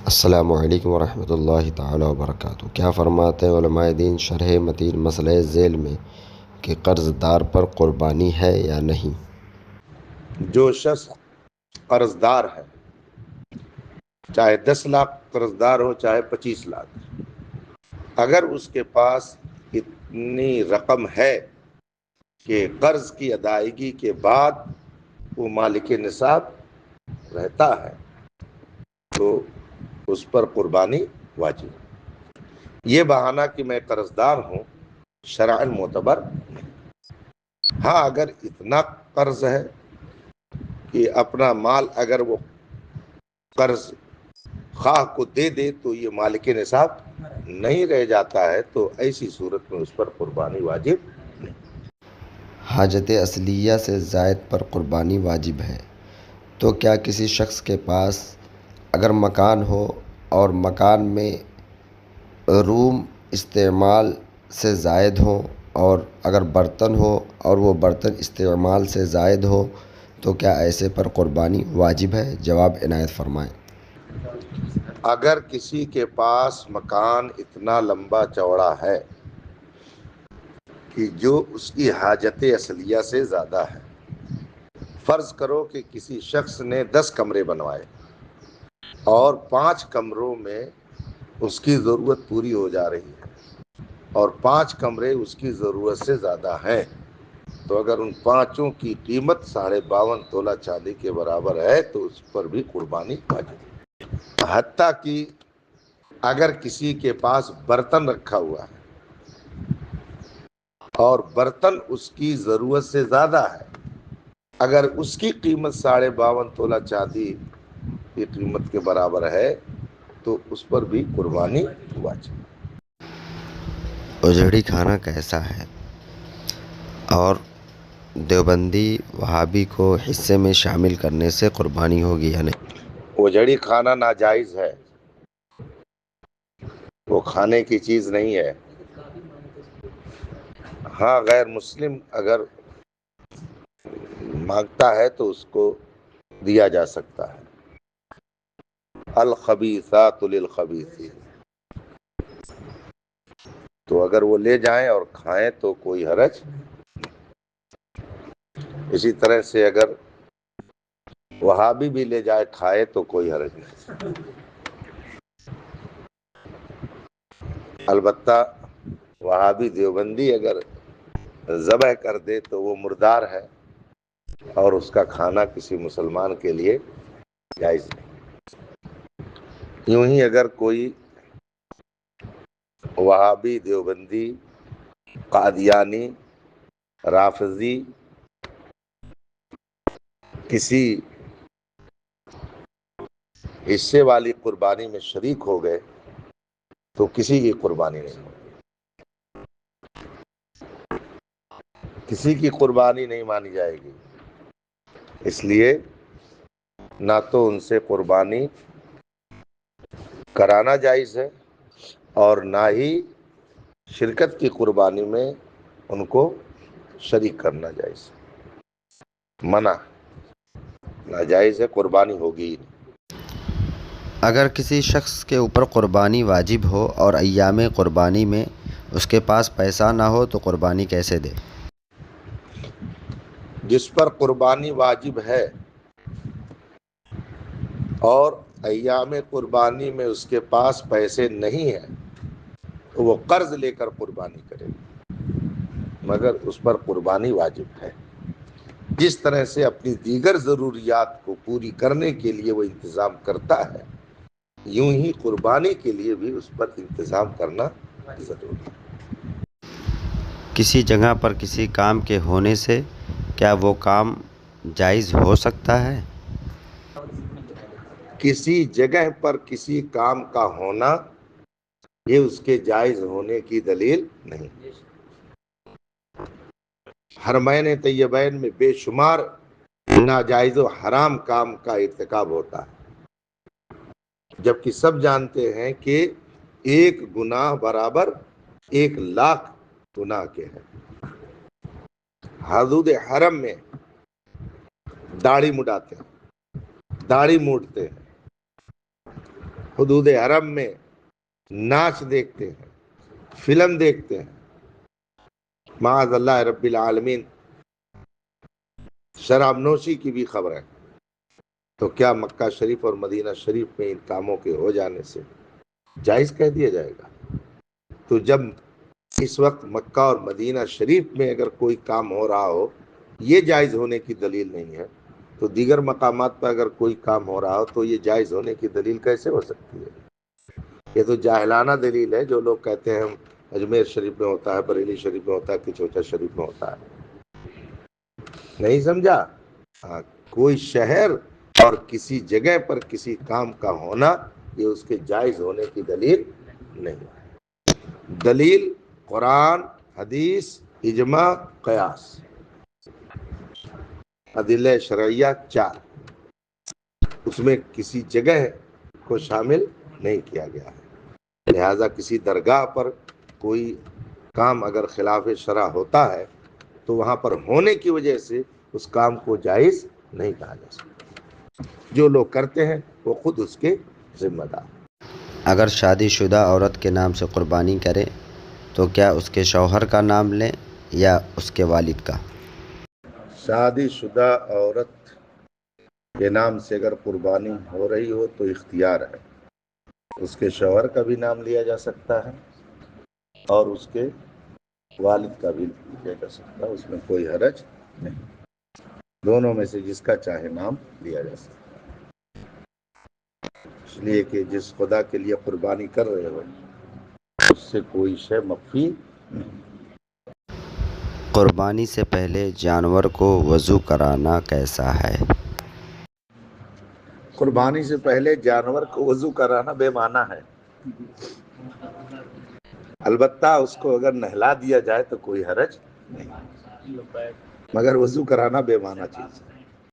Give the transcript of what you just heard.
السلام علیکم ورحمۃ اللہ تعالی وبرکاتہ۔ کیا فرماتے ہیں علماء دین شرح متین مسئلہ ذیل میں کہ قرض دار پر قربانی ہے یا نہیں؟ جو شخص قرض دار ہے، چاہے 10 لاکھ قرض دار ہو چاہے 25 لاکھ، اگر اس کے پاس اتنی رقم ہے کہ قرض کی ادائیگی کے بعد وہ مالک نصاب رہتا ہے تو اس پر قربانی واجب ہے۔ یہ بہانہ کہ میں قرض دار ہوں شرعاً معتبر نہیں۔ ہاں، اگر اتنا قرض ہے کہ اپنا مال اگر وہ قرض خواہ کو دے دے تو یہ مالک نصاب نہیں رہ جاتا ہے تو ایسی صورت میں اس پر قربانی واجب نہیں۔ حاجت اصلیہ سے زائد پر قربانی واجب ہے تو کیا کسی شخص کے پاس اگر مکان ہو اور مکان میں روم استعمال سے زائد ہوں اور اگر برتن ہو اور وہ برتن استعمال سے زائد ہو تو کیا ایسے پر قربانی واجب ہے؟ جواب عنایت فرمائیں۔ اگر کسی کے پاس مکان اتنا لمبا چوڑا ہے کہ جو اس کی حاجت اصلیہ سے زیادہ ہے، فرض کرو کہ کسی شخص نے 10 کمرے بنوائے اور 5 کمروں میں اس کی ضرورت پوری ہو جا رہی ہے اور 5 کمرے اس کی ضرورت سے زیادہ ہیں، تو اگر ان 5 کی قیمت 52.5 تولہ چاندی کے برابر ہے تو اس پر بھی قربانی واجب ہے۔ حتیٰ کہ اگر کسی کے پاس برتن رکھا ہوا ہے اور برتن اس کی ضرورت سے زیادہ ہے، اگر اس کی قیمت 52.5 تولہ چاندی کی قیمت کے برابر ہے تو اس پر بھی قربانی واجب ہے۔ اجڑی کھانا کیسا ہے اور دیوبندی وہابی کو حصے میں شامل کرنے سے قربانی ہوگی یا نہیں؟ اجڑی کھانا ناجائز ہے، وہ کھانے کی چیز نہیں ہے۔ ہاں، غیر مسلم اگر مانگتا ہے تو اس کو دیا جا سکتا ہے۔ الخبیثات للخبیثین، تو اگر وہ لے جائیں اور کھائیں تو کوئی حرج نہیں۔ اسی طرح سے اگر وہابی بھی لے جائے کھائے تو کوئی حرج نہیں۔ البتہ وہابی دیوبندی اگر ذبح کر دے تو وہ مردار ہے اور اس کا کھانا کسی مسلمان کے لیے جائز نہیں۔ یوں ہی اگر کوئی وہابی دیوبندی قادیانی رافضی کسی حصے والی قربانی میں شریک ہو گئے تو کسی کی قربانی نہیں ہوگی، کسی کی قربانی نہیں مانی جائے گی۔ اس لیے نہ تو ان سے قربانی کرانا جائز ہے اور نہ ہی شرکت کی قربانی میں ان کو شریک کرنا جائز ہے۔ منع، ناجائز ہے، قربانی ہوگی ہی نہیں۔ اگر کسی شخص کے اوپر قربانی واجب ہو اور ایام قربانی میں اس کے پاس پیسہ نہ ہو تو قربانی کیسے دے؟ جس پر قربانی واجب ہے اور ایام قربانی میں اس کے پاس پیسے نہیں ہیں تو وہ قرض لے کر قربانی کرے، مگر اس پر قربانی واجب ہے۔ جس طرح سے اپنی دیگر ضروریات کو پوری کرنے کے لیے وہ انتظام کرتا ہے، یوں ہی قربانی کے لیے بھی اس پر انتظام کرنا ضروری ہے۔ کسی جگہ پر کسی کام کے ہونے سے کیا وہ کام جائز ہو سکتا ہے؟ کسی جگہ پر کسی کام کا ہونا یہ اس کے جائز ہونے کی دلیل نہیں۔ حرمین طیبین میں بے شمار ناجائز و حرام کام کا ارتکاب ہوتا ہے، جبکہ سب جانتے ہیں کہ ایک گناہ برابر 1,00,000 گناہ کے ہیں۔ حدود حرم میں داڑھی مڈاتے ہیں، داڑھی موڑتے ہیں، حدود حرم میں ناچ دیکھتے ہیں، فلم دیکھتے ہیں، معاذ اللہ رب العالمین شراب نوشی کی بھی خبر ہے، تو کیا مکہ شریف اور مدینہ شریف میں ان کاموں کے ہو جانے سے جائز کہہ دیا جائے گا؟ تو جب اس وقت مکہ اور مدینہ شریف میں اگر کوئی کام ہو رہا ہو یہ جائز ہونے کی دلیل نہیں ہے، تو دیگر مقامات پر اگر کوئی کام ہو رہا ہو تو یہ جائز ہونے کی دلیل کیسے ہو سکتی ہے؟ یہ تو جاہلانہ دلیل ہے جو لوگ کہتے ہیں ہم اجمیر شریف میں ہوتا ہے، بریلی شریف میں ہوتا ہے، کچوچا شریف میں ہوتا ہے۔ نہیں سمجھا؟ ہاں، کوئی شہر اور کسی جگہ پر کسی کام کا ہونا یہ اس کے جائز ہونے کی دلیل نہیں ہے۔ دلیل قرآن، حدیث، اجماع، قیاس، ادلہ شرعیہ 4، اس میں کسی جگہ کو شامل نہیں کیا گیا ہے۔ لہذا کسی درگاہ پر کوئی کام اگر خلاف شرع ہوتا ہے تو وہاں پر ہونے کی وجہ سے اس کام کو جائز نہیں کہا جا سکتا۔ جو لوگ کرتے ہیں وہ خود اس کے ذمہ دار۔ اگر شادی شدہ عورت کے نام سے قربانی کرے تو کیا اس کے شوہر کا نام لیں یا اس کے والد کا؟ شادی شدہ عورت کے نام سے اگر قربانی ہو رہی ہو تو اختیار ہے، اس کے شوہر کا بھی نام لیا جا سکتا ہے اور اس کے والد کا بھی لیا جا سکتا ہے، اس میں کوئی حرج نہیں، دونوں میں سے جس کا چاہے نام لیا جا سکتا ہے، اس لیے کہ جس خدا کے لیے قربانی کر رہے ہو اس سے کوئی شے مخفی نہیں۔ قربانی سے پہلے جانور کو وضو کرانا کیسا ہے؟ قربانی سے پہلے جانور کو وضو کرانا بے معنی ہے، البتہ اس کو اگر نہلا دیا جائے تو کوئی حرج نہیں، مگر وضو کرانا بے معنی چیز ہے۔